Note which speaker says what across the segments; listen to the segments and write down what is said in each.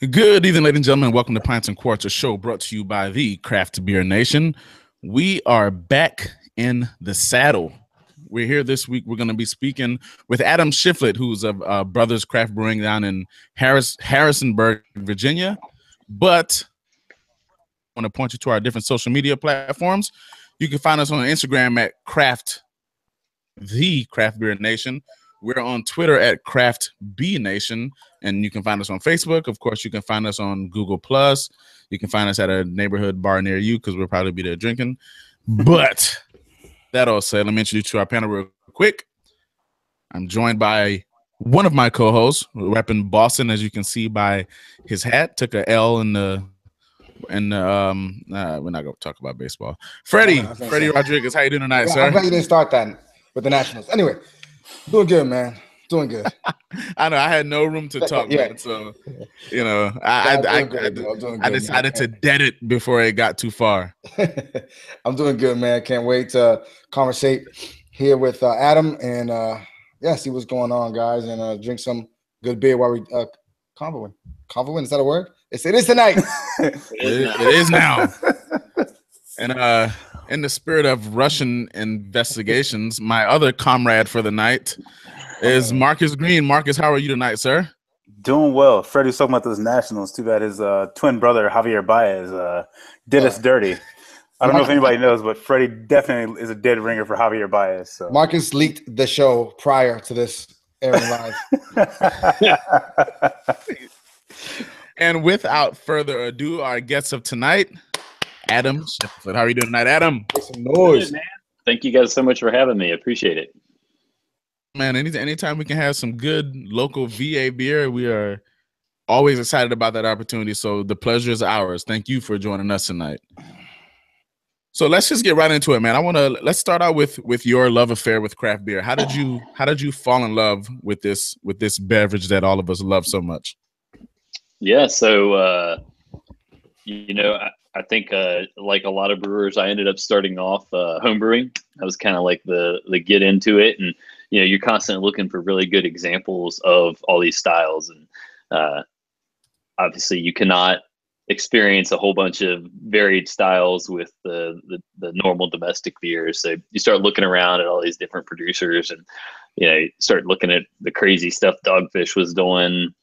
Speaker 1: Good evening, ladies and gentlemen. Welcome to Pints and Quarts, a show brought to you by the Craft Beer Nation. We are back in the saddle. We're here this week. We're going to be speaking with Adam Shifflett, who's of Brothers Craft Brewing down in Harrisonburg, Virginia. But I want to point you to our different social media platforms. You can find us on Instagram at the Craft Beer Nation. We're on Twitter at Craft B Nation, and you can find us on Facebook. Of course, you can find us on Google Plus. You can find us at a neighborhood bar near you because we'll probably be there drinking. But that all said, let me introduce you to our panel real quick. I'm joined by one of my co-hosts, repping Boston, as you can see by his hat. Took a L in the. And we're not gonna talk about baseball. Freddie Rodriguez, how you doing tonight, sir?
Speaker 2: I'm glad you didn't start that with the Nationals. Anyway, doing good, man. Doing good.
Speaker 1: I know I had no room to talk, man, so you know I decided to dead it before it got too far.
Speaker 2: I'm doing good, man. Can't wait to conversate here with Adam and see what's going on, guys, and drink some good beer while we convoing. Convoing, is that a word? It is tonight.
Speaker 1: It is now. And in the spirit of Russian investigations, my other comrade for the night is Marcus Green. Marcus, how are you tonight, sir?
Speaker 3: Doing well. Freddie was talking about those Nationals. Too bad his twin brother, Javier Baez, did us dirty. I don't know if anybody knows, but Freddie definitely is a dead ringer for Javier Baez. So.
Speaker 2: Marcus leaked the show prior to this airing live.
Speaker 1: And without further ado, our guest of tonight, Adam Shifflett. How are you doing tonight, Adam?
Speaker 2: Make some noise.
Speaker 4: Good, man. Thank you guys so much for having me. I appreciate it.
Speaker 1: Man, anytime we can have some good local VA beer, we are always excited about that opportunity. So the pleasure is ours. Thank you for joining us tonight. So let's just get right into it, man. Let's start out with your love affair with craft beer. How did you fall in love with this beverage that all of us love so much?
Speaker 4: Yeah, so I think like a lot of brewers, I ended up starting off home brewing. That was kind of like the get into it, and you're constantly looking for really good examples of all these styles, and obviously you cannot experience a whole bunch of varied styles with the normal domestic beers. So you start looking around at all these different producers, and you start looking at the crazy stuff Dogfish was doing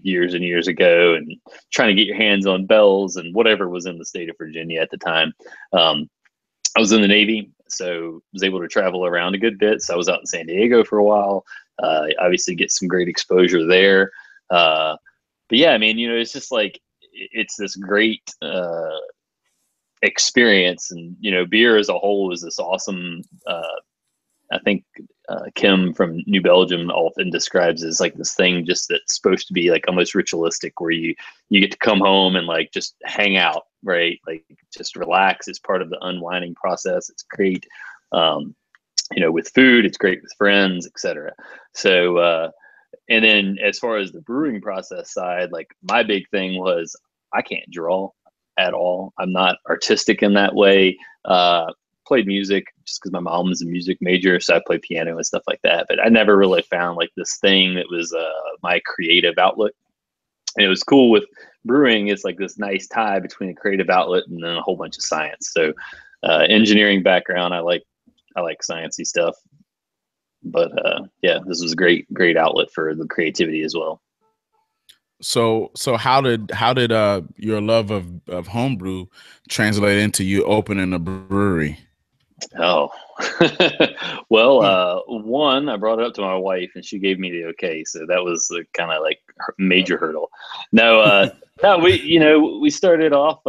Speaker 4: years and years ago, and trying to get your hands on Bell's and whatever was in the state of Virginia at the time. I was in the Navy, so was able to travel around a good bit. So I was out in San Diego for a while, obviously get some great exposure there. But yeah, I mean, it's just like, it's this great experience, and, beer as a whole is this awesome, I think Kim from New Belgium often describes it as like this thing just that's supposed to be like almost ritualistic, where you get to come home and like just hang out, right? Like just relax. It's part of the unwinding process. It's great, with food. It's great with friends, etc. So, and then as far as the brewing process side, like my big thing was I can't draw at all. I'm not artistic in that way. Played music just because my mom was a music major, so I played piano and stuff like that. But I never really found like this thing that was my creative outlet. And it was cool with brewing. It's like this nice tie between a creative outlet and then a whole bunch of science. So engineering background, I like sciencey stuff. But yeah, this was a great outlet for the creativity as well.
Speaker 1: So how did your love of homebrew translate into you opening a brewery?
Speaker 4: Oh, well, one, I brought it up to my wife and she gave me the okay. So that was the kind of like major hurdle. No, we started off,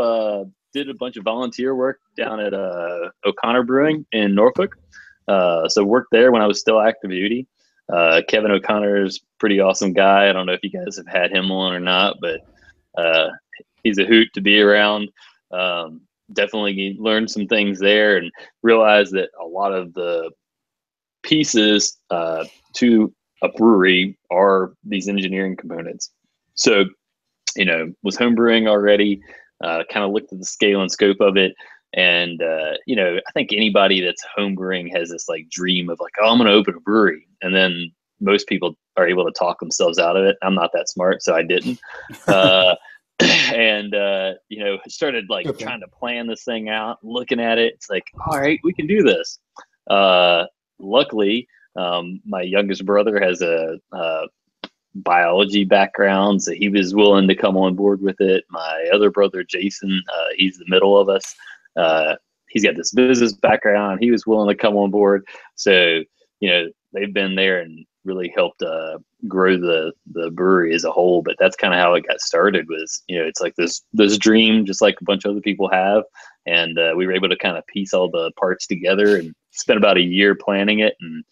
Speaker 4: did a bunch of volunteer work down at O'Connor Brewing in Norfolk. So worked there when I was still active duty. Kevin O'Connor's pretty awesome guy. I don't know if you guys have had him on or not, but he's a hoot to be around. Definitely learned some things there and realized that a lot of the pieces to a brewery are these engineering components. So, was homebrewing already, kind of looked at the scale and scope of it. And, I think anybody that's homebrewing has this like dream of like, oh, I'm going to open a brewery. And then most people are able to talk themselves out of it. I'm not that smart, so I didn't. And you know, started like trying to plan this thing out, looking at it. It's like, all right, we can do this. Luckily, my youngest brother has a biology background, so he was willing to come on board with it. My other brother, Jason, he's the middle of us. He's got this business background. He was willing to come on board. So, you know, they've been there and really helped grow the brewery as a whole. But that's kind of how it got started. Was, you know, it's like this dream, just like a bunch of other people have, and we were able to kind of piece all the parts together and spent about a year planning it. And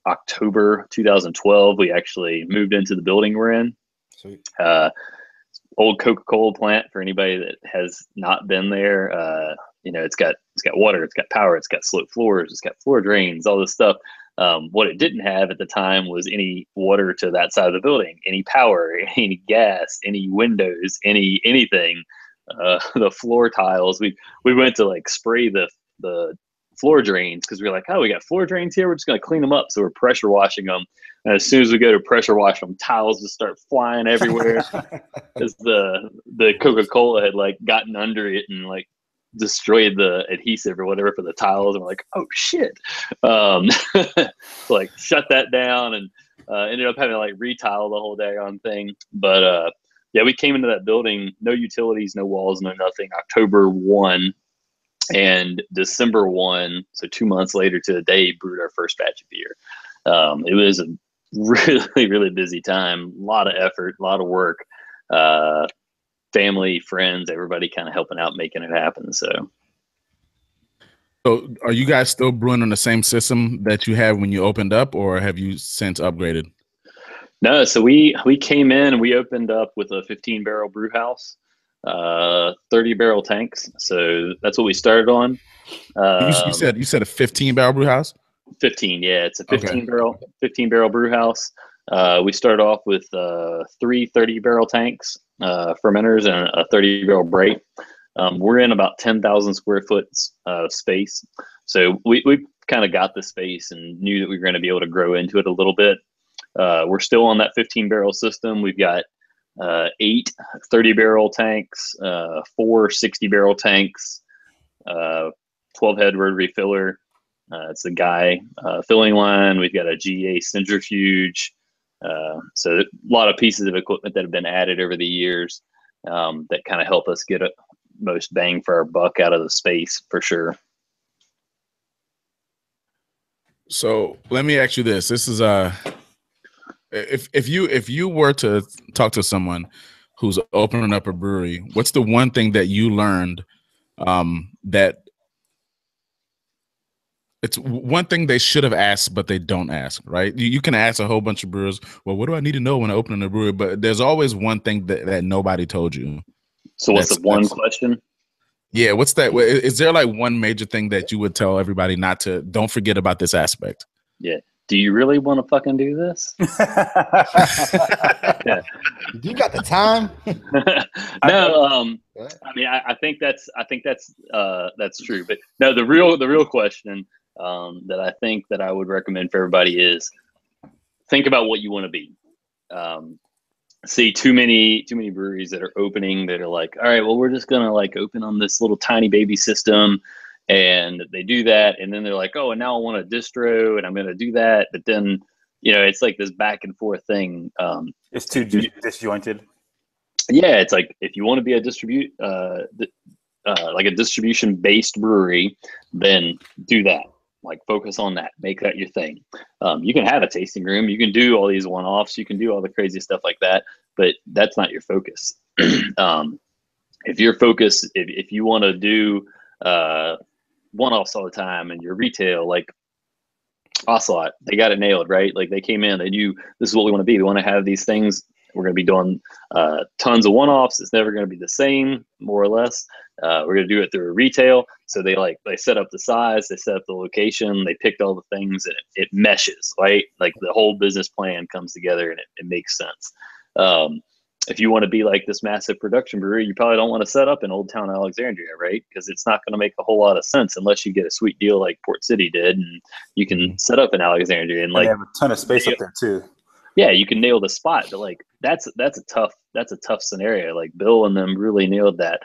Speaker 4: October 2012, we actually moved into the building we're in.
Speaker 2: Sweet.
Speaker 4: Old Coca-Cola plant, for anybody that has not been there. You know, it's got water, it's got power, it's got sloped floors, it's got floor drains, all this stuff. What it didn't have at the time was any water to that side of the building, any power, any gas, any windows, anything. The floor tiles, we went to like spray the floor drains because we were like, oh, we got floor drains here, we're just going to clean them up. So we're pressure washing them. And as soon as we go to pressure wash them, tiles just start flying everywhere because the Coca-Cola had like gotten under it and like destroyed the adhesive or whatever for the tiles. And we're like, oh shit. Like shut that down and ended up having to like retile the whole daggone thing. But yeah, we came into that building, no utilities, no walls, no nothing, October 1. And December 1, so 2 months later to the day, brewed our first batch of beer. It was a really, really busy time, a lot of effort, a lot of work, family, friends, everybody kind of helping out, making it happen. So
Speaker 1: are you guys still brewing on the same system that you had when you opened up, or have you since upgraded?
Speaker 4: No, so we came in and we opened up with a 15-barrel brew house. 30-barrel tanks, so that's what we started on.
Speaker 1: You said a 15-barrel brew house?
Speaker 4: 15, yeah, it's a 15-barrel brew house. We started off with 3 30-barrel tanks, fermenters, and a 30-barrel break. We're in about 10,000 square foot space, so we kind of got the space and knew that we were going to be able to grow into it a little bit. We're still on that 15-barrel system. We've got 8 30-barrel tanks, 4 60-barrel tanks, 12-head rotary filler. It's the Guy filling line. We've got a GA centrifuge. So a lot of pieces of equipment that have been added over the years that kind of help us get a most bang for our buck out of the space, for sure.
Speaker 1: So let me ask you this. This is if you were to talk to someone who's opening up a brewery, what's the one thing that you learned that it's one thing they should have asked but they don't ask, right? You can ask a whole bunch of brewers, well, what do I need to know when I open a brewery? But there's always one thing that nobody told you.
Speaker 4: So what's the one question?
Speaker 1: Yeah, what's that? Is there like one major thing that you would tell everybody don't forget about this aspect?
Speaker 4: Yeah. Do you really want to fucking do this?
Speaker 2: Yeah. Do you got the time?
Speaker 4: No. I mean, I think that's true. But no, the real question that I think that I would recommend for everybody is think about what you want to be. See too many breweries that are opening that are like, all right, well, we're just gonna like open on this little tiny baby system. And they do that, and then they're like, oh, and now I want a distro, and I'm going to do that. But then, you know, it's like this back and forth thing.
Speaker 3: It's too disjointed.
Speaker 4: Yeah, it's like if you want to be a like a distribution-based brewery, then do that. Like focus on that. Make that your thing. You can have a tasting room. You can do all these one-offs. You can do all the crazy stuff like that, but that's not your focus. If your focus, if you want to do one-offs all the time and your retail, like Ocelot, they got it nailed, right? Like they came in, they knew this is what we want to be. We want to have these things. We're going to be doing tons of one-offs. It's never going to be the same, more or less. We're going to do it through retail. So they set up the size, they set up the location, they picked all the things, and it meshes, right? Like the whole business plan comes together and it makes sense. if you want to be like this massive production brewery, you probably don't want to set up in Old Town Alexandria, right? Because it's not going to make a whole lot of sense unless you get a sweet deal like Port City did, and you can set up in Alexandria and like
Speaker 3: they have a ton of space up there too.
Speaker 4: Yeah, you can nail the spot, but like that's a tough scenario. Like Bill and them really nailed that.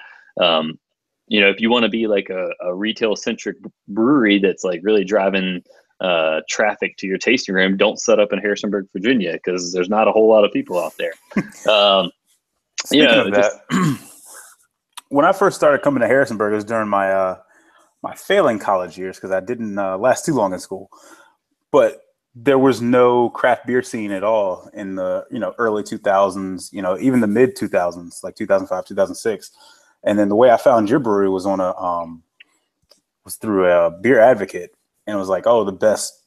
Speaker 4: If you want to be like a retail centric brewery that's like really driving traffic to your tasting room, don't set up in Harrisonburg, Virginia, because there's not a whole lot of people out there.
Speaker 3: Speaking of that, when I first started coming to Harrisonburg, it was during my my failing college years because I didn't last too long in school. But there was no craft beer scene at all in the early 2000s, even the mid 2000s, like 2005, 2006. And then the way I found your brewery was on was through a Beer Advocate, and it was like, oh, the best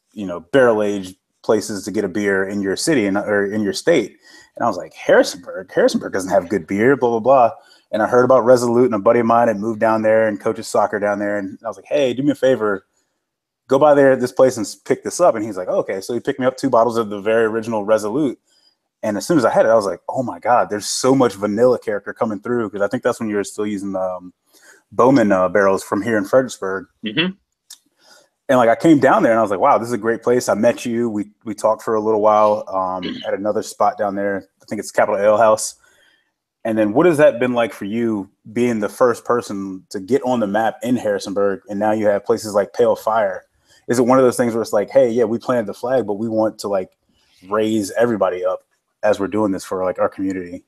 Speaker 3: barrel aged places to get a beer in your city or in your state. And I was like, Harrisonburg doesn't have good beer, blah blah blah. And I heard about Resolute, and a buddy of mine had moved down there and coaches soccer down there, and I was like, hey, do me a favor, go by there at this place and pick this up. And he's like, oh, okay. So he picked me up 2 bottles of the very original Resolute. And as soon as I had it, I was like, oh my God, there's so much vanilla character coming through. Because I think that's when you were still using Bowman barrels from here in Fredericksburg.
Speaker 4: Mm-hmm.
Speaker 3: And like I came down there and I was like, wow, this is a great place. I met you. We talked for a little while at another spot down there. I think it's Capital Ale House. And then what has that been like for you being the first person to get on the map in Harrisonburg? And now you have places like Pale Fire. Is it one of those things where it's like, hey, yeah, we planted the flag, but we want to like raise everybody up as we're doing this for like our community?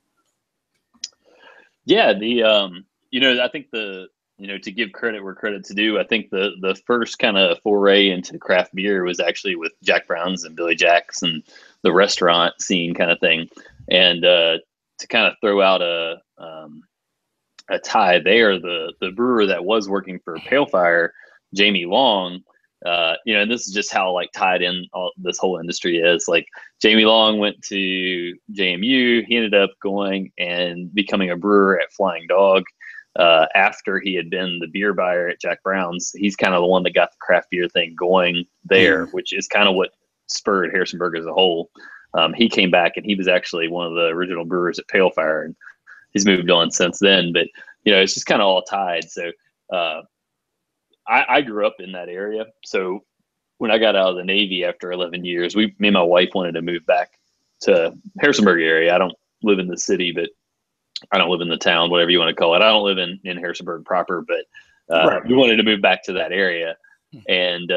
Speaker 4: Yeah, I think to give credit where credit's due, I think the first kind of foray into craft beer was actually with Jack Brown's and Billy Jack's and the restaurant scene kind of thing. And to kind of throw out a tie there, the brewer that was working for Pale Fire, Jamie Long, and this is just how like tied in this whole industry is. Like Jamie Long went to JMU. He ended up going and becoming a brewer at Flying Dog after he had been the beer buyer at Jack Brown's. He's kind of the one that got the craft beer thing going there, which is kind of what spurred Harrisonburg as a whole. He came back and he was actually one of the original brewers at Pale Fire, and he's moved on since then. But it's just kind of all tied. So I grew up in that area. So when I got out of the Navy after 11 years, me and my wife wanted to move back to Harrisonburg area. I don't live in the city, but I don't live in the town, whatever you want to call it. I don't live in Harrisonburg proper, but
Speaker 3: Right.
Speaker 4: we wanted to move back to that area. And,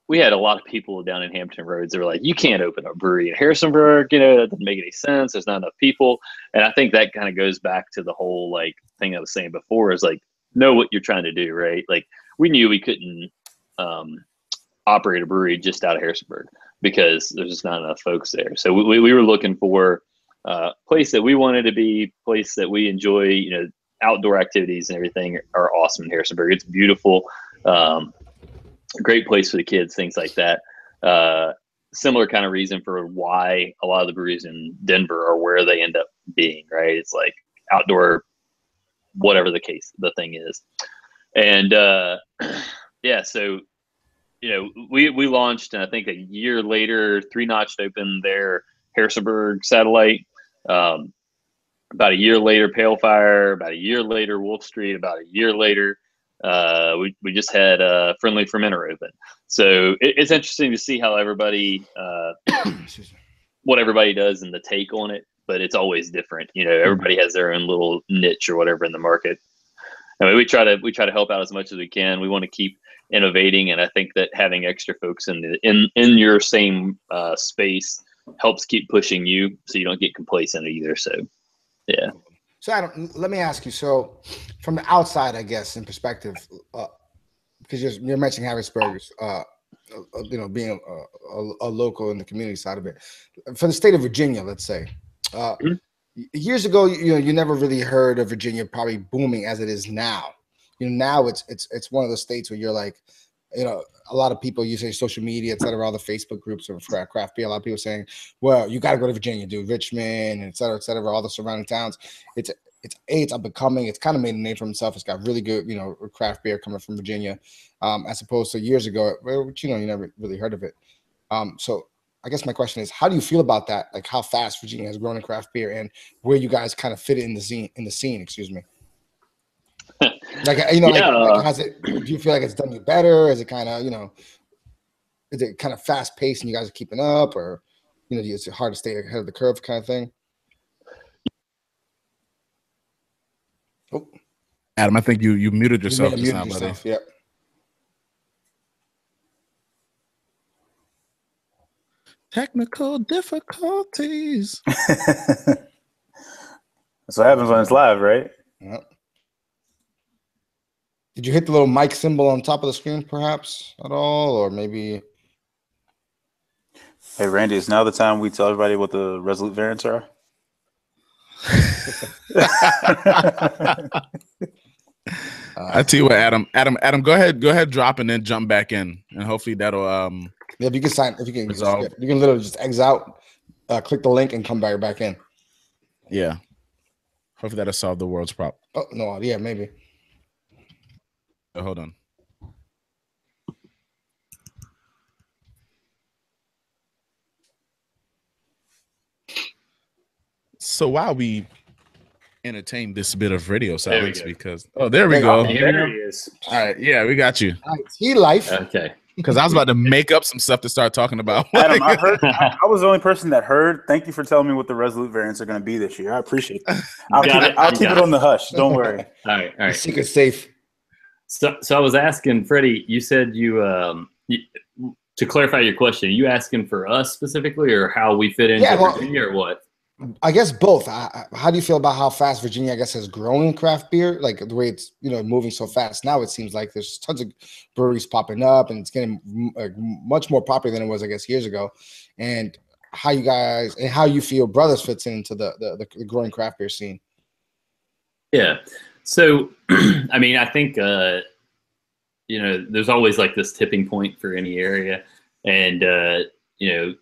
Speaker 4: we had a lot of people down in Hampton Roads that were like, you can't open a brewery in Harrisonburg. That doesn't make any sense. There's not enough people. And I think that kind of goes back to the whole like thing I was saying before is like, know what you're trying to do, right? Like we knew we couldn't operate a brewery just out of Harrisonburg because there's just not enough folks there. So we were looking for a place that we wanted to be, place that we enjoy. Outdoor activities and everything are awesome in Harrisonburg. It's beautiful. Great place for the kids, things like that. Similar kind of reason for why a lot of the breweries in Denver are where they end up being, right? It's like outdoor, whatever the thing is. And so we launched, and I think a year later, 3 Notched opened their Harrisonburg satellite. About a year later, Pale Fire. About a year later, Wolf Street. About a year later, we just had Friendly Fermenter open. So it's interesting to see how everybody, what everybody does and the take on it, but it's always different. Everybody has their own little niche or whatever in the market. I mean, we try to help out as much as we can. We want to keep innovating, and I think that having extra folks in your same space helps keep pushing you, so you don't get complacent either. So, yeah.
Speaker 2: So Adam, let me ask you. So, from the outside, I guess, in perspective, because you're mentioning Harrisburg, being a local in the community side of it, for the state of Virginia, let's say, years ago, you never really heard of Virginia probably booming as it is now. Now it's one of the states where you're like, a lot of people, you say social media, et cetera, all the Facebook groups of craft beer, a lot of people saying, well, you got to go to Virginia, dude, Richmond, et cetera, all the surrounding towns. It's up and coming. It's kind of made a name for himself. It's got really good, craft beer coming from Virginia, as opposed to years ago, which, you never really heard of it. So I guess my question is, how do you feel about that? Like how fast Virginia has grown in craft beer and where you guys kind of fit in the scene, excuse me. Like, you know, like has it, do you feel like it's done you better? Is it kind of, you know, is it kind of fast paced and you guys are keeping up, or, you know, is it hard to stay ahead of the curve kind of thing? Oh,
Speaker 1: Adam, I think you muted yourself.
Speaker 2: You muted yourself. Yep.
Speaker 1: Technical difficulties.
Speaker 3: That's what happens when it's live, right?
Speaker 2: Yep. Did you hit the little mic symbol on top of the screen, perhaps, at all, or maybe?
Speaker 3: Hey, Randy, it's now the time we tell everybody what the Resolute variants are.
Speaker 1: I tell you what, Adam, go ahead, drop and then jump back in, and hopefully that'll
Speaker 2: yeah, if you can
Speaker 1: resolve.
Speaker 2: You can literally just exit out, click the link, and come back in.
Speaker 1: Yeah, hopefully that'll solve the world's problem.
Speaker 2: Oh no, yeah, maybe.
Speaker 1: Hold on. So while we entertain this bit of radio silence, because there we go.
Speaker 3: There he is.
Speaker 1: All right, yeah, we got you.
Speaker 2: IT life.
Speaker 4: Okay.
Speaker 1: Because I was about to make up some stuff to start talking about.
Speaker 3: Adam, I heard. I was the only person that heard. Thank you for telling me what the Resolute variants are going to be this year. I appreciate that. I'll keep it on the hush. Don't worry.
Speaker 4: All right.
Speaker 2: The secret's safe.
Speaker 4: So I was asking Freddie. You said you to clarify your question. Are you asking for us specifically, or how we fit into Virginia, or what?
Speaker 2: I guess both. How do you feel about how fast Virginia, I guess, has grown in craft beer? Like the way it's, you know, moving so fast now. It seems like there's tons of breweries popping up, and it's getting much more popular than it was, I guess, years ago. And how you guys and how you feel Brothers fits into the growing craft beer scene.
Speaker 4: Yeah. So, I mean, I think you know, there's always like this tipping point for any area, and you know.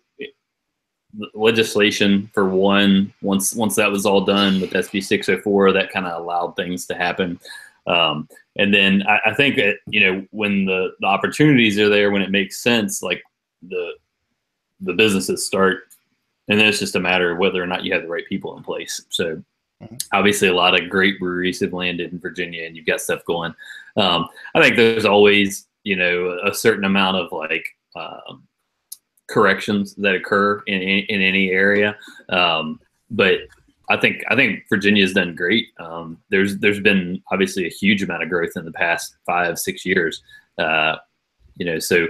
Speaker 4: Legislation for one, once that was all done with SB 604, that kind of allowed things to happen. And then I think that, you know, when the opportunities are there, when it makes sense, like the businesses start, and then it's just a matter of whether or not you have the right people in place. So obviously a lot of great breweries have landed in Virginia, and you've got stuff going. I think there's always, you know, a certain amount of like, corrections that occur in any area, but I think Virginia's done great. There's been obviously a huge amount of growth in the past 5-6 years, you know, so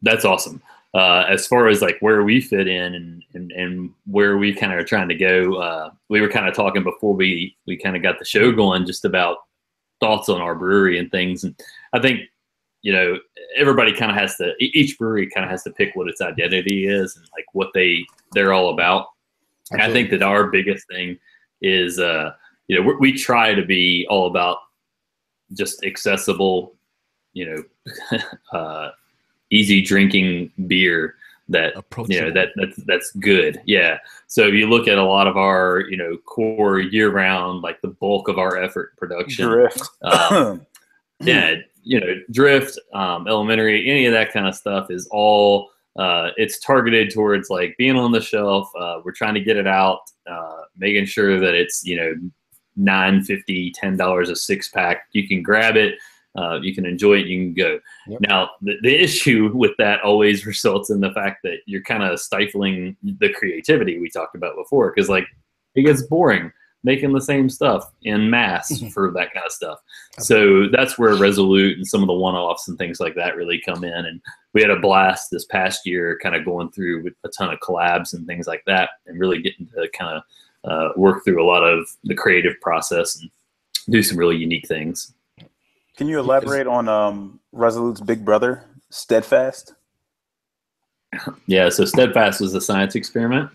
Speaker 4: that's awesome. As far as like where we fit in and where we kind of are trying to go, we were kind of talking before we kind of got the show going just about thoughts on our brewery and things, and I think, you know, everybody kind of has to, each brewery kind of has to pick what its identity is and like what they're all about. And I think that our biggest thing is, you know, we try to be all about just accessible, you know, easy drinking beer that, you know, that's good. Yeah. So if you look at a lot of our, you know, core year round, like the bulk of our effort production,
Speaker 3: Drift.
Speaker 4: Yeah, you know, Drift, Elementary, any of that kind of stuff is all, it's targeted towards like being on the shelf. We're trying to get it out, making sure that it's, you know, $9.50, $10 a 6-pack. You can grab it, you can enjoy it, you can go. Yep. Now, the issue with that always results in the fact that you're kind of stifling the creativity we talked about before, because like it gets boring making the same stuff in mass for that kind of stuff. So that's where Resolute and some of the one-offs and things like that really come in. And we had a blast this past year kind of going through with a ton of collabs and things like that, and really getting to kind of work through a lot of the creative process and do some really unique things.
Speaker 3: Can you elaborate on Resolute's big brother, Steadfast?
Speaker 4: Yeah, so Steadfast was a science experiment.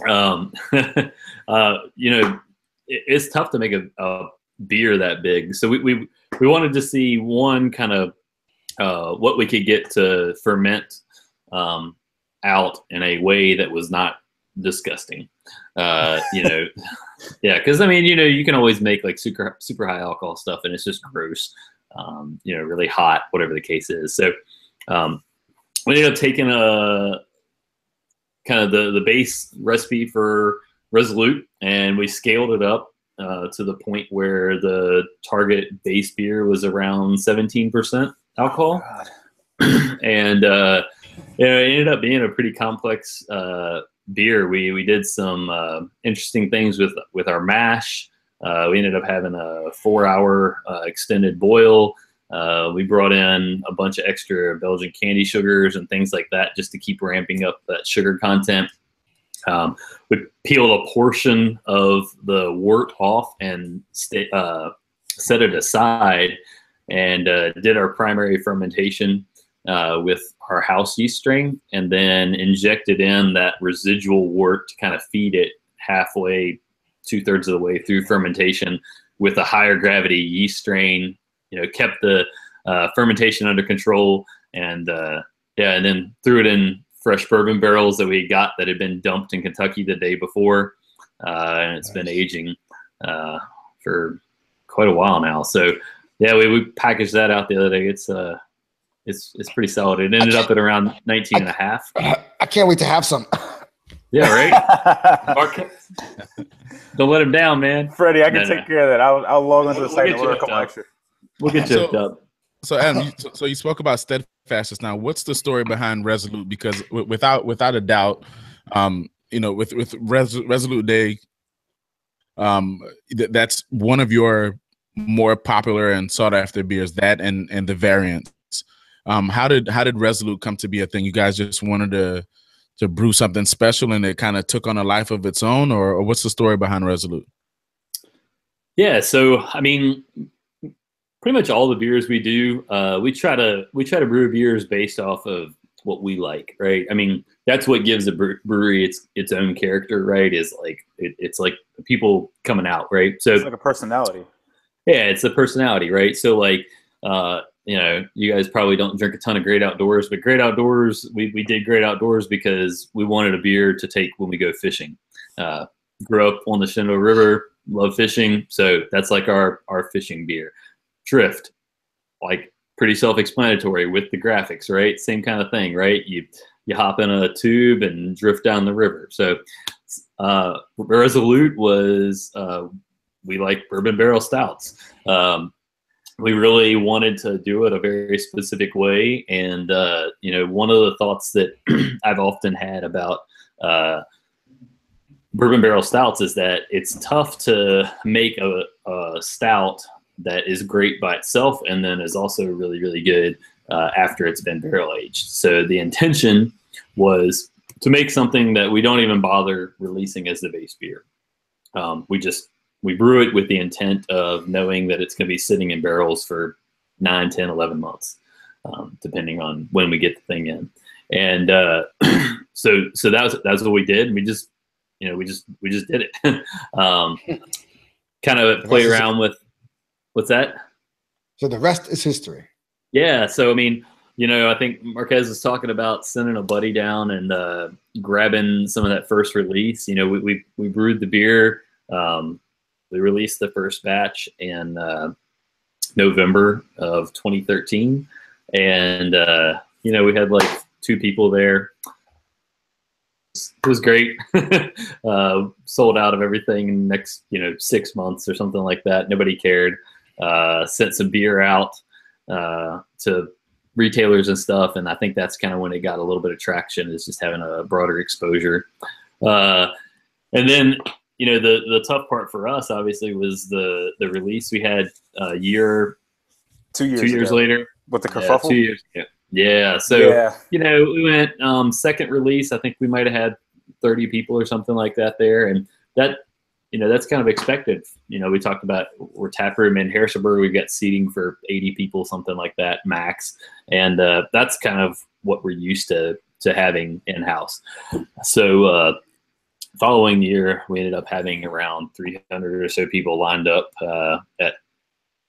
Speaker 4: You know, it's tough to make a beer that big. So we wanted to see one kind of what we could get to ferment out in a way that was not disgusting. You know, yeah, because I mean, you know, you can always make like super high alcohol stuff and it's just gross. You know, really hot, whatever the case is. So we ended up taking kind of the base recipe for RESOLUTE, and we scaled it up to the point where the target base beer was around 17% alcohol. And it ended up being a pretty complex beer. We did some interesting things with our mash. We ended up having a 4-hour extended boil. We brought in a bunch of extra Belgian candy sugars and things like that just to keep ramping up that sugar content. We peeled a portion of the wort off and set it aside, and did our primary fermentation with our house yeast strain, and then injected in that residual wort to kind of feed it halfway, 2/3 of the way through fermentation with a higher gravity yeast strain. Kept the fermentation under control, and and then threw it in fresh bourbon barrels that we got that had been dumped in Kentucky the day before, and it's been aging for quite a while now. So yeah, we packaged that out the other day. It's pretty solid. It ended up at around 19 and a half.
Speaker 2: I can't wait to have some.
Speaker 4: Yeah, right. Mark, don't let him down, man.
Speaker 3: Freddie, I can take care of that. I'll log onto the site and order a couple extra.
Speaker 4: We'll get you hooked up.
Speaker 1: So Adam, you spoke about Steadfast just now. What's the story behind RESOLUTE? Because without a doubt, with RESOLUTE Day, that's one of your more popular and sought after beers. That and the variants. How did RESOLUTE come to be a thing? You guys just wanted to brew something special, and it kind of took on a life of its own, or what's the story behind RESOLUTE?
Speaker 4: Yeah, so I mean, pretty much all the beers we do, we try to brew beers based off of what we like, right? I mean, that's what gives a brewery its own character, right? Is like it's like people coming out, right? So
Speaker 3: it's like a personality.
Speaker 4: Yeah, it's a personality, right? So like, you guys probably don't drink a ton of Great Outdoors, but Great Outdoors, we did Great Outdoors because we wanted a beer to take when we go fishing. Grew up on the Shenandoah River, love fishing, so that's like our fishing beer. Drift, like pretty self-explanatory with the graphics, right? Same kind of thing, right? You hop in a tube and drift down the river. So RESOLUTE was we like bourbon barrel stouts. We really wanted to do it a very specific way, and one of the thoughts that I've often had about bourbon barrel stouts is that it's tough to make a stout that is great by itself and then is also really, really good after it's been barrel aged. So the intention was to make something that we don't even bother releasing as the base beer. We brew it with the intent of knowing that it's going to be sitting in barrels for 9, 10, 11 months, depending on when we get the thing in. And so that's what we did. We just did it. Kind of play around with. What's that?
Speaker 2: So the rest is history.
Speaker 4: Yeah. So, I mean, I think Marquez was talking about sending a buddy down and grabbing some of that first release. We brewed the beer. We released the first batch in November of 2013. And, we had like 2 people there. It was great. Sold out of everything in the next, 6 months or something like that. Nobody cared. Sent some beer out to retailers and stuff, and I think that's kind of when it got a little bit of traction, is just having a broader exposure. And then the tough part for us obviously was the release. We had a year,
Speaker 3: 2 years,
Speaker 4: 2 years later
Speaker 3: with the kerfuffle.
Speaker 4: 2 years. Yeah. So we went second release. I think we might have had 30 people or something like that there, and that. That's kind of expected. We talked about we're tap room in Harrisonburg. We've got seating for 80 people, something like that, max. And that's kind of what we're used to having in-house. So following year, we ended up having around 300 or so people lined up at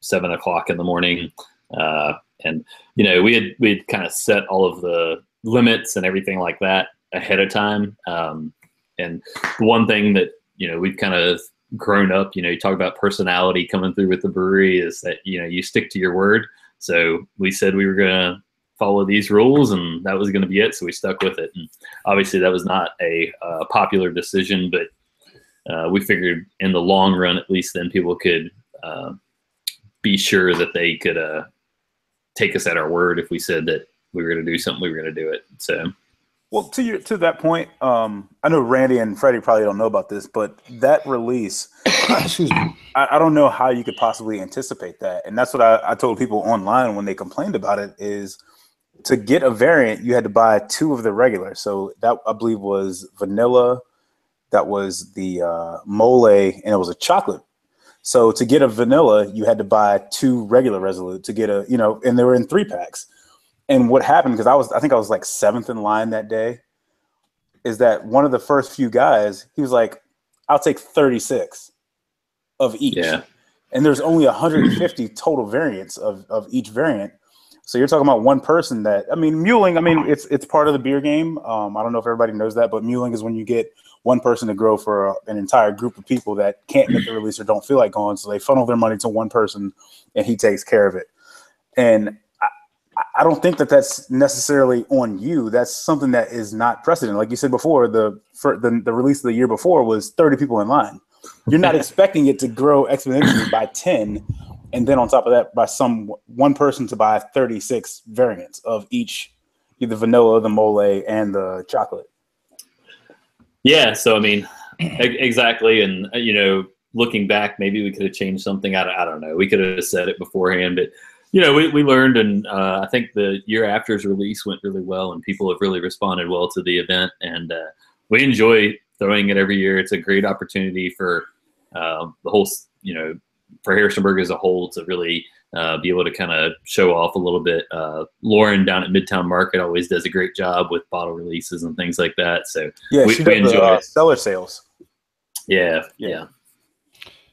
Speaker 4: 7 o'clock in the morning. And, we had kind of set all of the limits and everything like that ahead of time. And the one thing that, we've kind of grown up, you talk about personality coming through with the brewery, is that, you stick to your word. So we said we were going to follow these rules, and that was going to be it. So we stuck with it. And obviously that was not a popular decision, but we figured in the long run, at least then people could be sure that they could take us at our word. If we said that we were going to do something, we were going to do it. So,
Speaker 3: well, to that point, I know Randy and Freddie probably don't know about this, but that release,
Speaker 2: excuse me,
Speaker 3: I don't know how you could possibly anticipate that. And that's what I told people online when they complained about it, is to get a variant, you had to buy 2 of the regular. So that, I believe, was vanilla, that was the mole, and it was a chocolate. So to get a vanilla, you had to buy 2 regular Resolute to get and they were in 3-packs. And what happened, because I think I was like 7th in line that day, is that one of the first few guys, he was like, I'll take 36 of each.
Speaker 4: Yeah.
Speaker 3: And there's only 150 total variants of each variant. So you're talking about one person that, muling, it's part of the beer game. I don't know if everybody knows that, but muling is when you get one person to grow for an entire group of people that can't make the release or don't feel like going. So they funnel their money to one person and he takes care of it. And I don't think that that's necessarily on you. That's something that is not precedent. Like you said before, the release of the year before was 30 people in line. You're not expecting it to grow exponentially by 10. And then on top of that, by one person to buy 36 variants of each, the vanilla, the mole, and the chocolate.
Speaker 4: Yeah. So, exactly. And, looking back, maybe we could have changed something. I don't know. We could have said it beforehand, but we learned, and I think the year after's release went really well, and people have really responded well to the event, and we enjoy throwing it every year. It's a great opportunity for the whole, for Harrisonburg as a whole to really be able to kind of show off a little bit. Lauren down at Midtown Market always does a great job with bottle releases and things like that. So
Speaker 3: yeah,
Speaker 4: we enjoy it.
Speaker 3: Cellar sales.
Speaker 4: Yeah.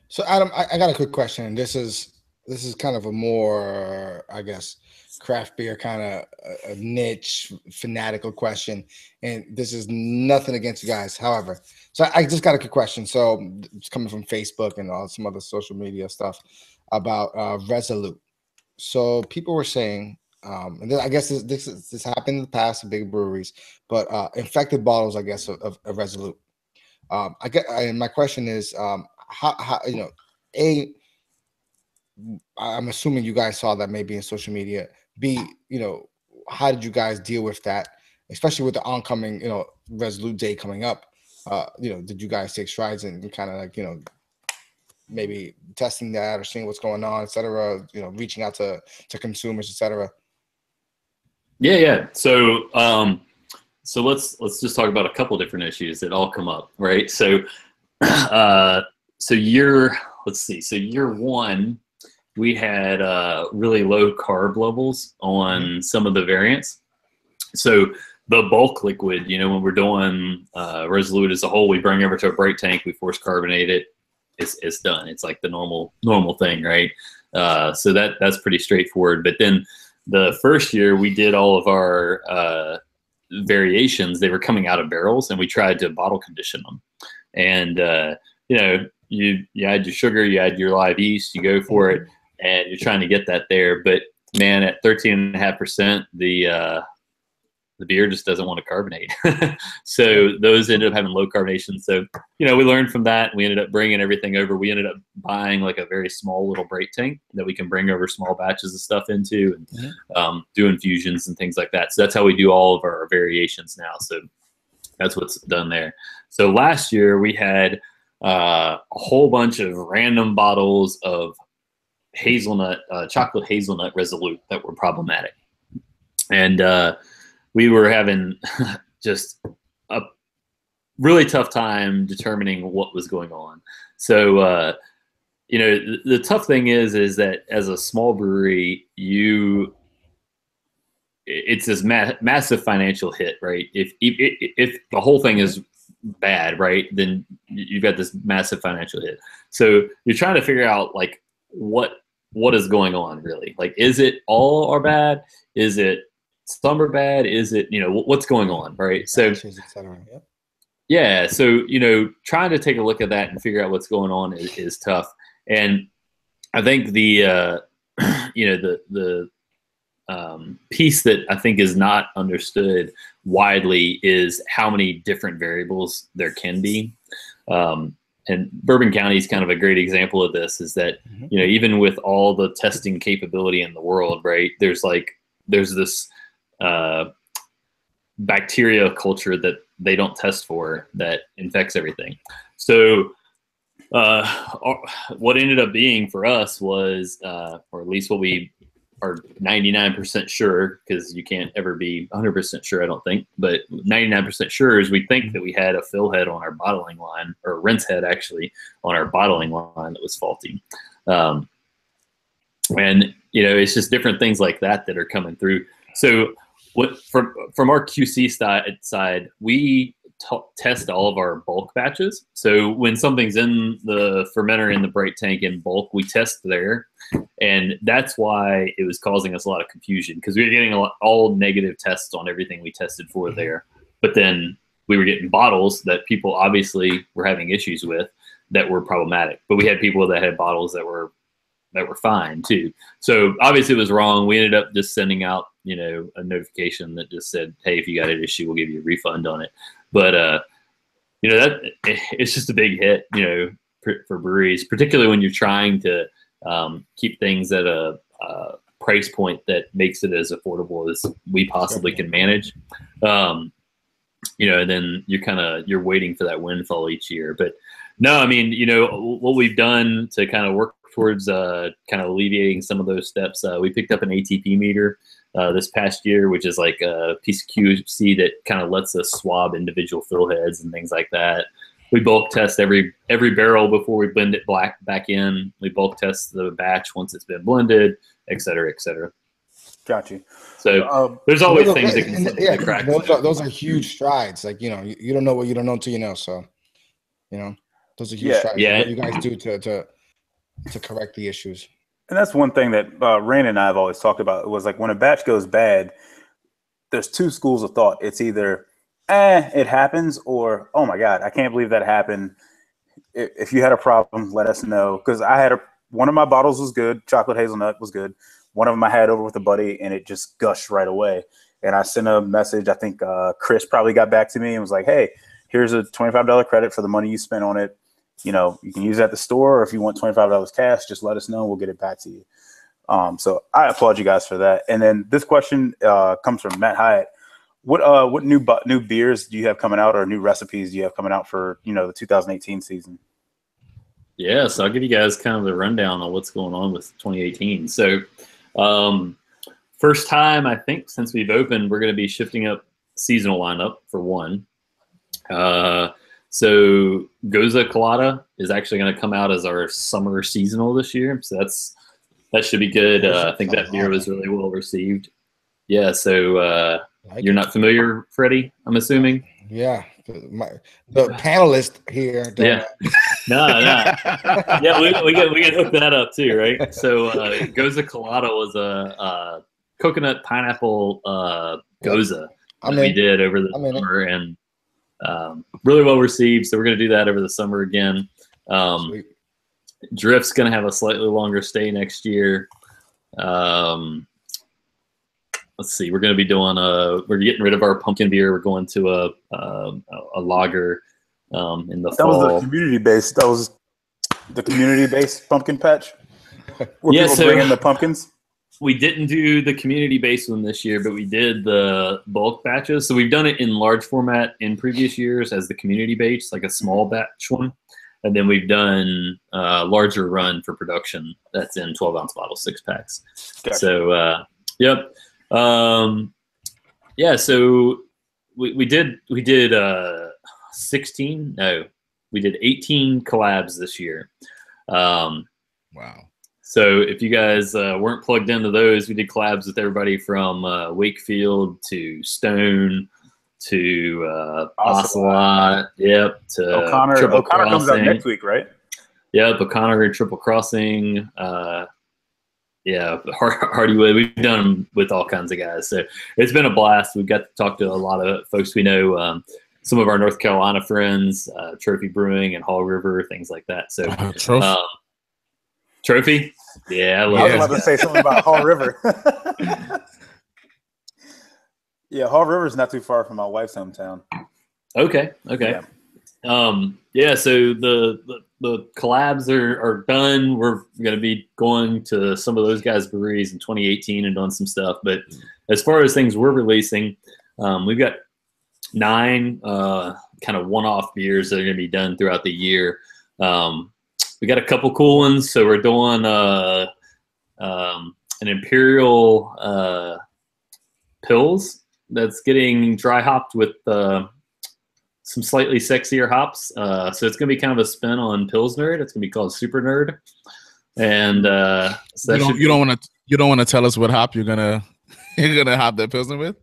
Speaker 2: So Adam, I got a quick question. This is kind of a more, I guess, craft beer kind of a niche fanatical question, and this is nothing against you guys. However, so I just got a quick question. So it's coming from Facebook and some other social media stuff about RESOLUTE. So people were saying, and I guess this happened in the past in big breweries, but infected bottles, I guess, of RESOLUTE. And my question is, how I'm assuming you guys saw that maybe in social media. B, how did you guys deal with that, especially with the oncoming, RESOLUTE Day coming up? Did you guys take strides and kind of like, maybe testing that or seeing what's going on, et cetera, reaching out to consumers, et cetera?
Speaker 4: Yeah. So let's just talk about a couple different issues that all come up, right? So year one, we had really low carb levels on some of the variants. So the bulk liquid, when we're doing RESOLUTE as a whole, we bring over to a bright tank, we force carbonate it, it's done. It's like the normal thing, right? So that's pretty straightforward. But then the first year we did all of our variations, they were coming out of barrels, and we tried to bottle condition them. And you add your sugar, you add your live yeast, you go for it, and you're trying to get that there. But man, at 13.5%, the beer just doesn't want to carbonate. So those ended up having low carbonation. So, we learned from that. We ended up bringing everything over. We ended up buying like a very small little bright tank that we can bring over small batches of stuff into and do infusions and things like that. So that's how we do all of our variations now. So that's what's done there. So last year we had a whole bunch of random bottles of chocolate hazelnut RESOLUTE that were problematic. And we were having just a really tough time determining what was going on. So, the tough thing is that as a small brewery, it's this massive financial hit, right? If the whole thing is bad, right, then you've got this massive financial hit. So you're trying to figure out like what is going on really. Like, is it all are bad? Is it some are bad? Is it, what's going on, right? So yeah, so trying to take a look at that and figure out what's going on is tough. And I think the piece that I think is not understood widely is how many different variables there can be. And Bourbon County is kind of a great example of this, is that, you know, even with all the testing capability in the world, right, there's this bacteria culture that they don't test for that infects everything. So what ended up being for us was, or at least what we are 99% sure, because you can't ever be 100% sure, I don't think, but 99% sure is we think that we had a fill head on our bottling line, or a rinse head actually on our bottling line that was faulty. And, you know, it's just different things like that that are coming through. So from our QC side, we test all of our bulk batches. So when something's in the fermenter in the bright tank in bulk, we test there. And that's why it was causing us a lot of confusion, because we were getting all negative tests on everything we tested for there. But then we were getting bottles that people obviously were having issues with that were problematic. But we had people that had bottles that were fine too. So obviously it was wrong. We ended up just sending out, you know, a notification that just said, hey, if you got an issue, we'll give you a refund on it. But, you know, that it's just a big hit, you know, for breweries, particularly when you're trying to keep things at a price point that makes it as affordable as we possibly can manage. You know, and then you're waiting for that windfall each year. But no, I mean, you know, what we've done to kind of work towards kind of alleviating some of those steps, we picked up an ATP meter this past year, which is like a piece of QC that kind of lets us swab individual fill heads and things like that. We bulk test every barrel before we blend it back in. We bulk test the batch once it's been blended, et cetera, et cetera.
Speaker 3: Got you.
Speaker 4: So there's always things that can slip through the cracks.
Speaker 2: Those are huge strides. Like, you know, you don't know what you don't know until you know. So, you know, those are huge strides.
Speaker 4: Yeah.
Speaker 2: What you guys do to correct the issues.
Speaker 3: And that's one thing that Rain and I have always talked about. It was like when a batch goes bad, there's two schools of thought. It's either, it happens, or, oh my God, I can't believe that happened. If you had a problem, let us know. Because I had one of my bottles was good. Chocolate hazelnut was good. One of them I had over with a buddy, and it just gushed right away. And I sent a message. I think Chris probably got back to me and was like, hey, here's a $25 credit for the money you spent on it. You know, you can use it at the store, or if you want $25 cash, just let us know. We'll get it back to you. So I applaud you guys for that. And then this question comes from Matt Hyatt. What new beers do you have coming out, or new recipes do you have coming out for, you know, the 2018 season?
Speaker 4: Yeah, so I'll give you guys kind of the rundown on what's going on with 2018. So first time, I think, since we've opened, we're going to be shifting up seasonal lineup for one. So Goza Colada is actually going to come out as our summer seasonal this year. So that should be good. I think that beer was really well received. Yeah. So you're not familiar, Freddie, I'm assuming?
Speaker 2: Yeah. The panelist here.
Speaker 4: Yeah. No. Yeah, we can hook that up too, right? So Goza Colada was a coconut pineapple Goza that we did over the summer, and really well received. So we're going to do that over the summer again. Drift's going to have a slightly longer stay next year. Let's see, we're going to be doing we're getting rid of our pumpkin beer. We're going to a lager in the fall.
Speaker 3: That was community-based. That was the community-based pumpkin patch. Where people bring in the pumpkins.
Speaker 4: We didn't do the community-based one this year, but we did the bulk batches. So we've done it in large format in previous years as the community-based, like a small batch one. And then we've done a larger run for production that's in 12-ounce bottles, 6-packs. Gotcha. So, yep. Yeah, so we did 18 collabs this year. Wow. So if you guys weren't plugged into those, we did collabs with everybody from Wakefield to Stone to Ocelot, to
Speaker 3: O'Connor.
Speaker 4: Triple
Speaker 3: O'Connor
Speaker 4: Crossing.
Speaker 3: Comes out next week, right?
Speaker 4: Yep, O'Connor and Triple Crossing. Hardywood. We've done them with all kinds of guys. So it's been a blast. We've got to talk to a lot of folks we know. Some of our North Carolina friends, Trophy Brewing and Hall River, things like that. So
Speaker 3: Trophy?
Speaker 4: Yeah,
Speaker 3: I was about to say something about Hall River. Yeah, Haw River is not too far from my wife's hometown.
Speaker 4: Okay. Yeah. So the collabs are done. We're going to be going to some of those guys' breweries in 2018 and doing some stuff. But as far as things we're releasing, we've got 9 kind of one-off beers that are going to be done throughout the year. We got a couple cool ones. So we're doing an Imperial Pils that's getting dry hopped with some slightly sexier hops. So it's going to be kind of a spin on Pils Nerd. It's going to be called Super Nerd. And so you don't
Speaker 1: want to tell us what hop you're gonna hop that Pilsner with?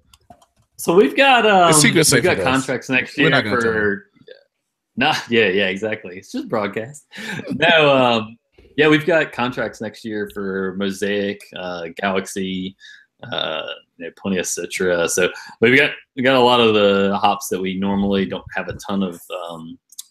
Speaker 4: So we've got
Speaker 1: contracts
Speaker 4: contracts next year for. Yeah, exactly. It's just broadcast. No, yeah, we've got contracts next year for Mosaic, Galaxy, plenty of Citra. So we got a lot of the hops that we normally don't have a ton of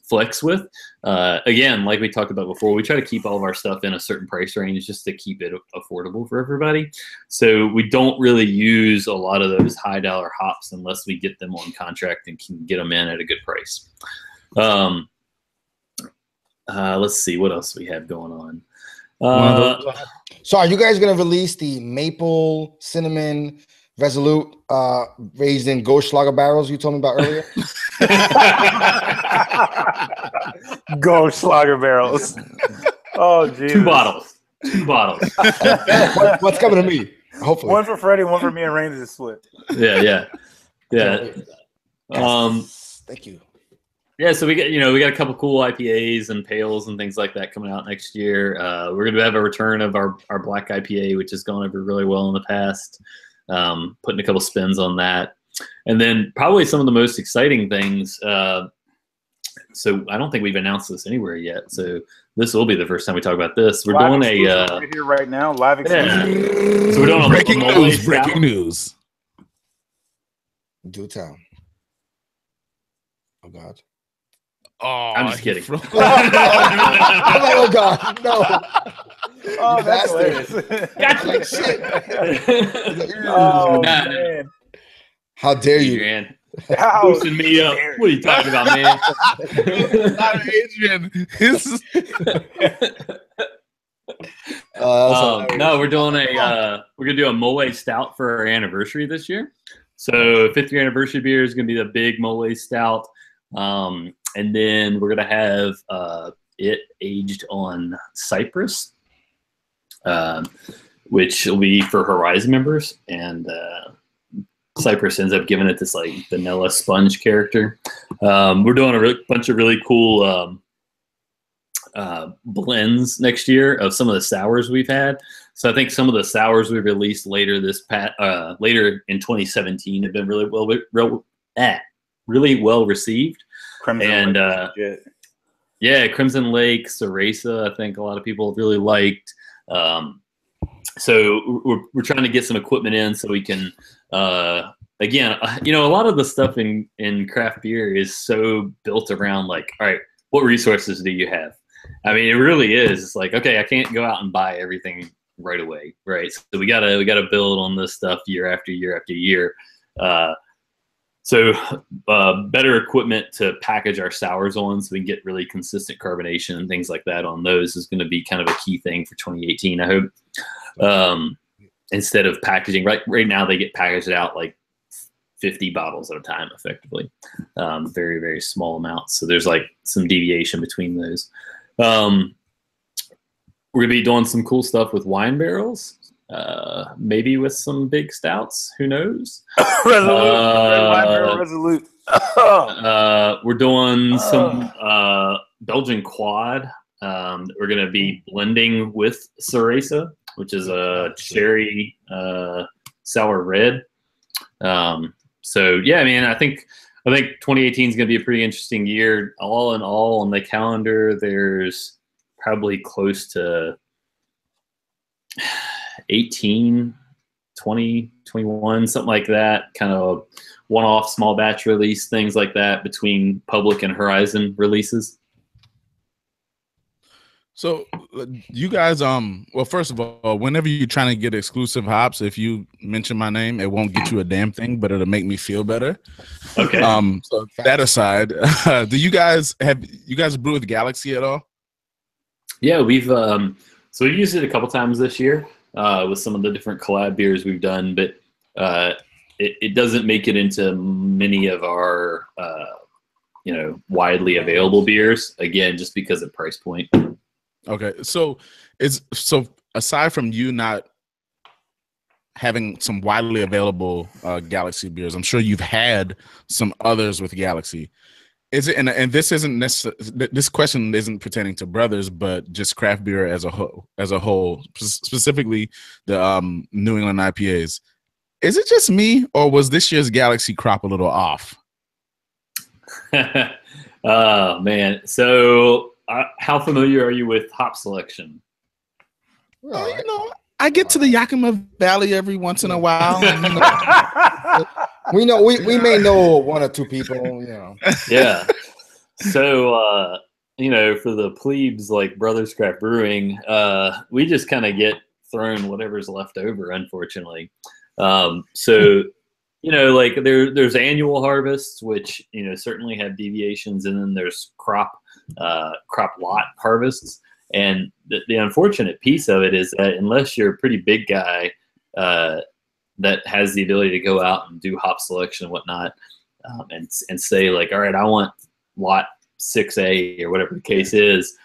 Speaker 4: flex with. Again, like we talked about before, we try to keep all of our stuff in a certain price range just to keep it affordable for everybody. So we don't really use a lot of those high dollar hops unless we get them on contract and can get them in at a good price. Let's see what else we have going on.
Speaker 2: So are you guys going to release the maple cinnamon Resolute raised in Goldschlager barrels you told me about earlier?
Speaker 3: Goldschlager barrels. Oh, geez.
Speaker 4: 2 bottles.
Speaker 2: What's coming to me? Hopefully.
Speaker 3: One for Freddie, one for me and Rain to split.
Speaker 4: Yeah.
Speaker 2: Thank you.
Speaker 4: Yeah, so we got a couple cool IPAs and pales and things like that coming out next year. We're going to have a return of our black IPA, which has gone over really well in the past. Putting a couple spins on that, and then probably some of the most exciting things. So I don't think we've announced this anywhere yet. So this will be the first time we talk about this. We're
Speaker 3: live
Speaker 4: doing
Speaker 3: right here right now, live exclusive.
Speaker 4: Yeah. So we're doing
Speaker 1: breaking news.
Speaker 2: Do tell. Oh God.
Speaker 1: Oh,
Speaker 4: I'm just kidding.
Speaker 2: Oh God, no.
Speaker 3: Oh, that's hilarious.
Speaker 2: Like shit.
Speaker 3: Oh, man.
Speaker 2: How dare you?
Speaker 4: Adrian. Boosting me up. What are you talking about, man?
Speaker 1: Adrian.
Speaker 4: No, we're gonna do a Mole Stout for our anniversary this year. So 50th year anniversary beer is gonna be the big Mole Stout. And then we're gonna have it aged on Cypress, which will be for Horizon members, and Cypress ends up giving it this like vanilla sponge character. We're doing a bunch of really cool blends next year of some of the sours we've had. So I think some of the sours we released later later in 2017 have been really well received.
Speaker 3: Crimson Lake,
Speaker 4: Crimson Lake, Cereza, I think a lot of people really liked. So we're trying to get some equipment in so we can, again, a lot of the stuff in craft beer is so built around like, all right, what resources do you have? I mean, it really is. It's like, okay, I can't go out and buy everything right away, right? So we gotta build on this stuff year after year after year. So better equipment to package our sours on so we can get really consistent carbonation and things like that on those is going to be kind of a key thing for 2018, I hope. Instead of packaging, right now they get packaged out like 50 bottles at a time effectively. Very, very small amounts. So there's like some deviation between those. We're going to be doing some cool stuff with wine barrels. Maybe with some big stouts, who knows?
Speaker 3: Resolute.
Speaker 4: We're doing some Belgian quad. We're going to be blending with Cereza, which is a cherry sour red. So yeah, I mean, I think 2018 is going to be a pretty interesting year. All in all, on the calendar, there's probably close to 18, 20, 21, something like that, kind of one-off small batch release, things like that between public and Horizon releases.
Speaker 1: So you guys, well, first of all, whenever you're trying to get exclusive hops, if you mention my name, it won't get you a damn thing, but it'll make me feel better.
Speaker 4: Okay.
Speaker 1: So that aside, do you guys brew with Galaxy at all?
Speaker 4: Yeah, we've used it a couple times this year with some of the different collab beers we've done, but it doesn't make it into many of our widely available beers, again, just because of price point.
Speaker 1: Okay, so aside from you not having some widely available Galaxy beers, I'm sure you've had some others with Galaxy. Is it, and this isn't necessarily, this question isn't pertaining to Brothers, but just craft beer as a whole, specifically the New England IPAs. Is it just me, or was this year's Galaxy crop a little off?
Speaker 4: Oh man, so how familiar are you with hop selection?
Speaker 2: Well,
Speaker 1: I get to the Yakima Valley every once in a while.
Speaker 2: we may know one or two people,
Speaker 4: Yeah. So for the plebes like Brothers Craft Brewing, we just kind of get thrown whatever's left over, unfortunately. Like there's annual harvests, which certainly have deviations, and then there's crop lot harvests. And the unfortunate piece of it is that unless you're a pretty big guy that has the ability to go out and do hop selection and whatnot, and say like, all right, I want lot 6A or whatever the case is,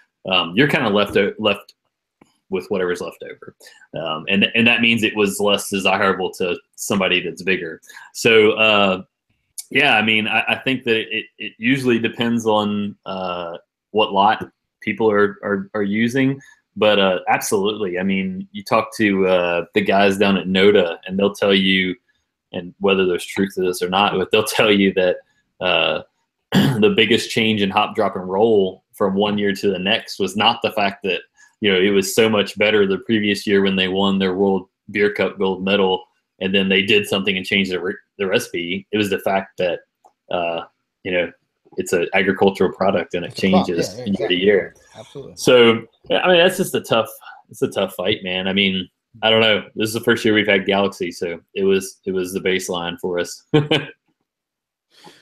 Speaker 4: you're kind of left with whatever's left over, and that means it was less desirable to somebody that's bigger. So I think that it usually depends on what lot people are using, but absolutely. I mean, you talk to the guys down at Noda, and they'll tell you, and whether there's truth to this or not, but they'll tell you that the biggest change in hop drop and roll from one year to the next was not the fact that it was so much better the previous year when they won their World Beer Cup gold medal, and then they did something and changed the recipe. It was the fact that it's an agricultural product and it changes year to year.
Speaker 2: Absolutely.
Speaker 4: So I mean, that's just it's a tough fight, man. I mean, I don't know. This is the first year we've had Galaxy, so it was the baseline for us.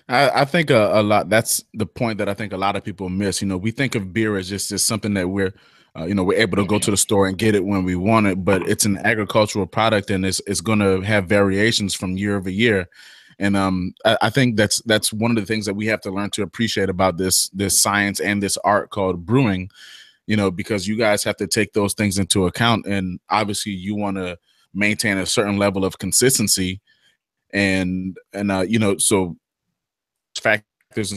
Speaker 1: I think a lot. That's the point that I think a lot of people miss. We think of beer as just something that we're able to go to the store and get it when we want it, but it's an agricultural product, and it's going to have variations from year over year. And I think that's one of the things that we have to learn to appreciate about this science and this art called brewing, because you guys have to take those things into account. And obviously you want to maintain a certain level of consistency and so factors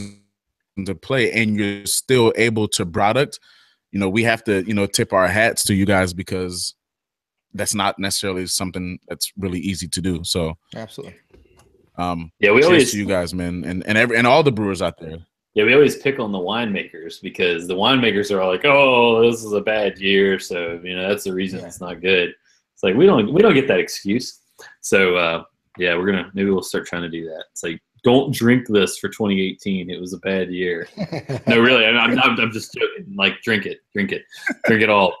Speaker 1: into play, and you're still able to product. We have to, tip our hats to you guys, because that's not necessarily something that's really easy to do. So
Speaker 2: absolutely.
Speaker 4: We always
Speaker 1: to you guys, man, and all the brewers out there.
Speaker 4: Yeah, we always pick on the winemakers, because the winemakers are all like, "Oh, this is a bad year," so that's the reason it's not good. It's like we don't get that excuse. So maybe we'll start trying to do that. It's like, don't drink this for 2018. It was a bad year. No, really, I'm just joking. Like, drink it all.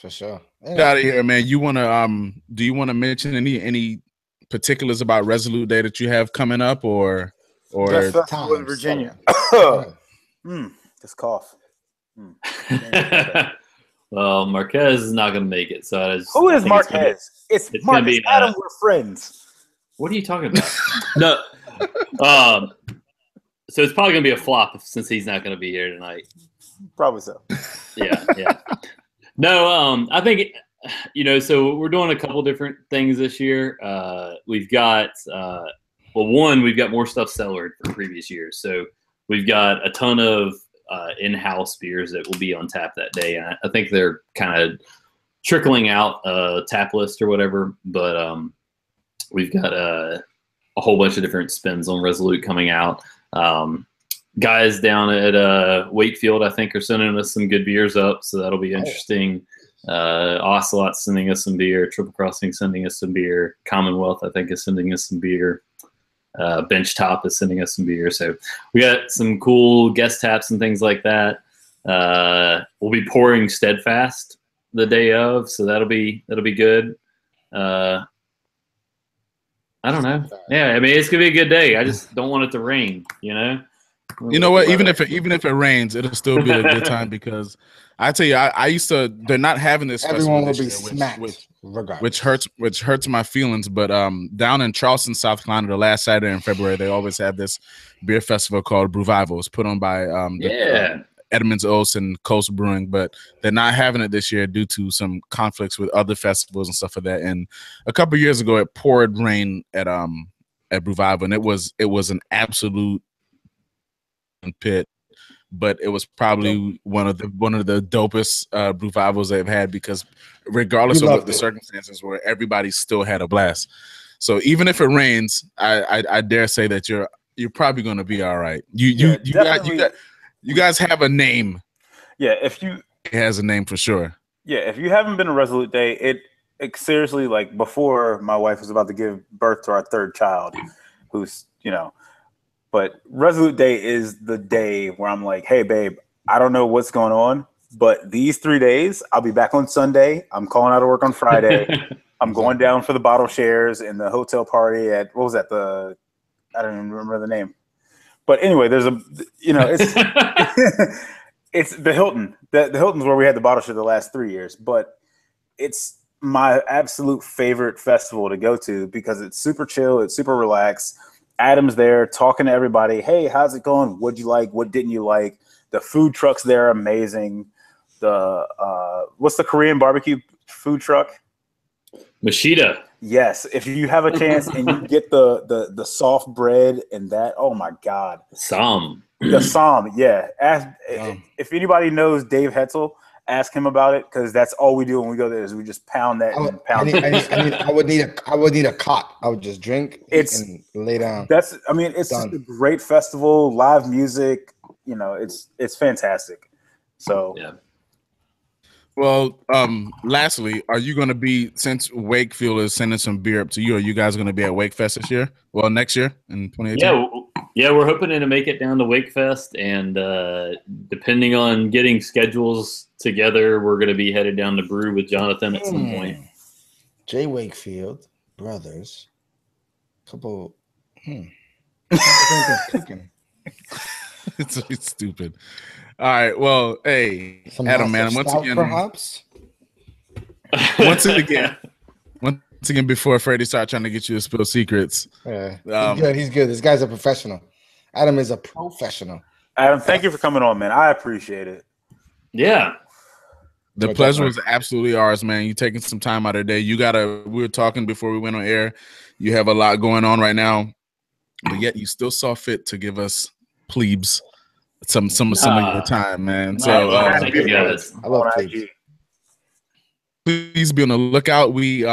Speaker 2: For sure.
Speaker 1: Get out of here, man. You wanna do you want to mention any particulars about Resolute Day that you have coming up, or
Speaker 3: Festival in Virginia? Just cough.
Speaker 4: Well, Marquez is not going to make it. So
Speaker 3: who is Marquez? It's Marcus. Adam, we're friends.
Speaker 4: What are you talking about? No. So it's probably going to be a flop since he's not going to be here tonight.
Speaker 3: Probably so.
Speaker 4: Yeah. No, I think so we're doing a couple different things this year. We've got we've got more stuff cellared from previous years. So we've got a ton of in-house beers that will be on tap that day, and I think they're kind of trickling out a tap list or whatever. But we've got a whole bunch of different spins on Resolute coming out. Guys down at Wakefield, I think, are sending us some good beers up, so that'll be interesting. Ocelot sending us some beer. Triple Crossing sending us some beer. Commonwealth, I think, is sending us some beer. Benchtop is sending us some beer. So we got some cool guest taps and things like that. We'll be pouring Steadfast the day of, so that'll be good. I don't know. Yeah, I mean, it's gonna be a good day. I just don't want it to rain. You know.
Speaker 1: You know what? Even if it rains, it'll still be a good time because I tell you, I used to. They're not having this.
Speaker 2: Everyone will be
Speaker 1: year,
Speaker 2: smacked,
Speaker 1: which hurts my feelings. But down in Charleston, South Carolina, the last Saturday in February, they always have this beer festival called Brewival. It's put on by Edmonds Oats and Coast Brewing, but they're not having it this year due to some conflicts with other festivals and stuff like that. And a couple of years ago, it poured rain at Brewival, and it was an absolute pit, but it was probably one of the dopest Brewivals they've had because regardless of what the circumstances were, everybody still had a blast. So even if it rains, I dare say that you're probably going to be all right. You guys have a name.
Speaker 3: Yeah,
Speaker 1: it has a name for sure.
Speaker 3: Yeah, if you haven't been to Resolute Day, it seriously, like, before my wife was about to give birth to our third child, who's, you know. But Resolute Day is the day where I'm like, hey, babe, I don't know what's going on, but these 3 days, I'll be back on Sunday. I'm calling out of work on Friday. I'm going down for the bottle shares and the hotel party at, what was that? I don't even remember the name. But anyway, there's it's it's the Hilton. The Hilton's where we had the bottle share the last 3 years. But it's my absolute favorite festival to go to because it's super chill. It's super relaxed. Adam's there talking to everybody. Hey, how's it going? What'd you like? What didn't you like? The food trucks there are amazing. What's the Korean barbecue food truck?
Speaker 4: Mashita.
Speaker 3: Yes. If you have a chance and you get the soft bread and that, oh my God.
Speaker 4: The Som,
Speaker 3: yeah. If anybody knows Dave Hetzel, ask him about it because that's all we do when we go there is we just pound that and pound it.
Speaker 2: I would need a cot. I would just drink and lay down.
Speaker 3: It's just a great festival, live music. You know, it's fantastic. So
Speaker 4: yeah.
Speaker 1: Well, lastly, are you going to be, since Wakefield is sending some beer up to you, are you guys going to be at Wakefest this year? Well, next year in 2018?
Speaker 4: Yeah, we're hoping to make it down to Wakefest, and depending on getting schedules together, we're going to be headed down to brew with Jonathan at some point.
Speaker 2: Jay Wakefield, Brothers, couple.
Speaker 1: It's stupid. All right. Well, hey, Adam, man. Once again, before Freddie starts trying to get you to spill secrets.
Speaker 2: Yeah, he's good. This guy's a professional. Adam is a professional.
Speaker 3: Adam, thank you for coming on, man. I appreciate it.
Speaker 4: Yeah.
Speaker 1: The pleasure was absolutely ours, man. You taking some time out of the day. We were talking before we went on air. You have a lot going on right now, but yet you still saw fit to give us plebes some of your time, man. So
Speaker 4: thank you guys.
Speaker 2: I love plebes.
Speaker 1: Please be on the lookout. We're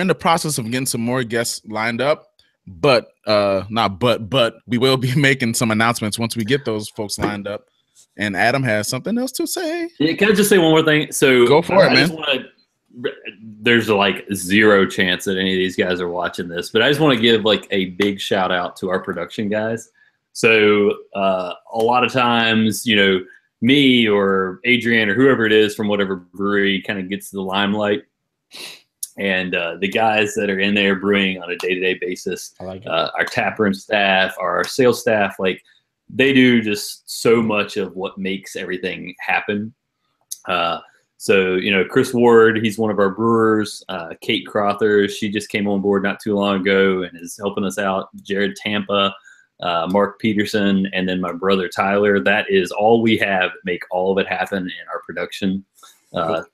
Speaker 1: in the process of getting some more guests lined up, but we will be making some announcements once we get those folks lined up. And Adam has something else to say.
Speaker 4: Yeah, can I just say one more thing? So
Speaker 1: go for it, man.
Speaker 4: There's like zero chance that any of these guys are watching this, but I just want to give like a big shout out to our production guys. So a lot of times, you know, me or Adrian or whoever it is from whatever brewery kind of gets the limelight. And the guys that are in there brewing on a day-to-day basis, our taproom staff, our sales staff, like they do just so much of what makes everything happen. So, you know, Chris Ward, he's one of our brewers. Kate Crother, she just came on board not too long ago and is helping us out. Jared Tampa, Mark Peterson, and then my brother Tyler. That is all we have to make all of it happen in our production.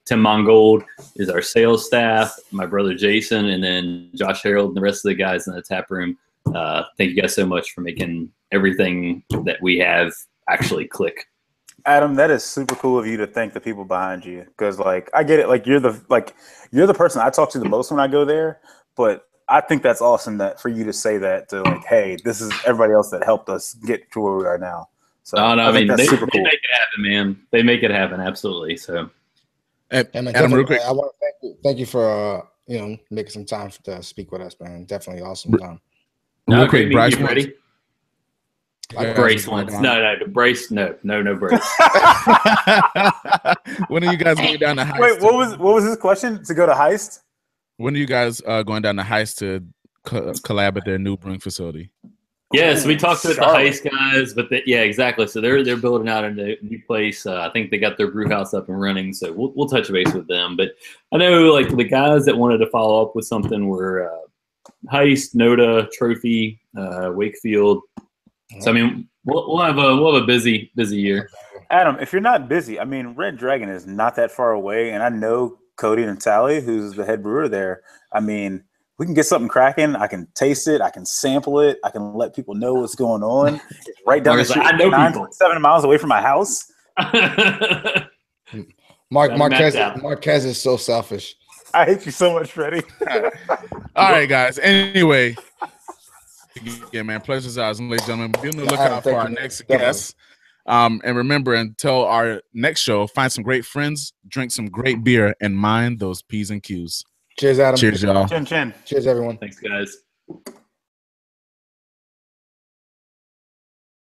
Speaker 4: Tim Mongold is our sales staff, my brother Jason, and then Josh Harold and the rest of the guys in the tap room. Thank you guys so much for making everything that we have actually click.
Speaker 3: Adam, that is super cool of you to thank the people behind you, because like I get it, like you're the person I talk to the most when I go there, but I think that's awesome that for you to say that to like, hey, this is everybody else that helped us get to where we are now. So
Speaker 4: I mean, that's super cool. They make it happen, man. They make it happen, absolutely. So,
Speaker 1: Adam, real quick,
Speaker 2: I want to thank you for making some time to speak with us, man. Definitely awesome time.
Speaker 1: Real quick, Bryce.
Speaker 5: brace ones. No, the brace. No brace.
Speaker 1: When are you guys going down to Heist?
Speaker 3: Wait, what was his question? To go to Heist?
Speaker 1: When are you guys going down to Heist to collab at their new brewing facility?
Speaker 5: Yeah, so we talked to the Heist guys, but yeah, exactly. So they're building out a new place. I think they got their brew house up and running, so we'll touch base with them. But I know like the guys that wanted to follow up with something were Heist, Noda, Trophy, Wakefield. So I mean, we'll have a busy year.
Speaker 3: Adam, if you're not busy, I mean, Red Dragon is not that far away, and I know Cody and Tally, who's the head brewer there. I mean, we can get something cracking. I can taste it. I can sample it. I can let people know what's going on. It's right down the street. I know 9.7 miles away from my house.
Speaker 2: Marquez is so selfish.
Speaker 3: I hate you so much, Freddie.
Speaker 1: All right, guys. Anyway, yeah, man. Pleasure's ours, ladies and gentlemen. Be on the lookout for our next guest. And remember, until our next show, find some great friends, drink some great beer, and mind those P's and Q's.
Speaker 2: Cheers, Adam.
Speaker 1: Cheers, y'all.
Speaker 3: Chin chin.
Speaker 2: Cheers, everyone.
Speaker 5: Thanks, guys.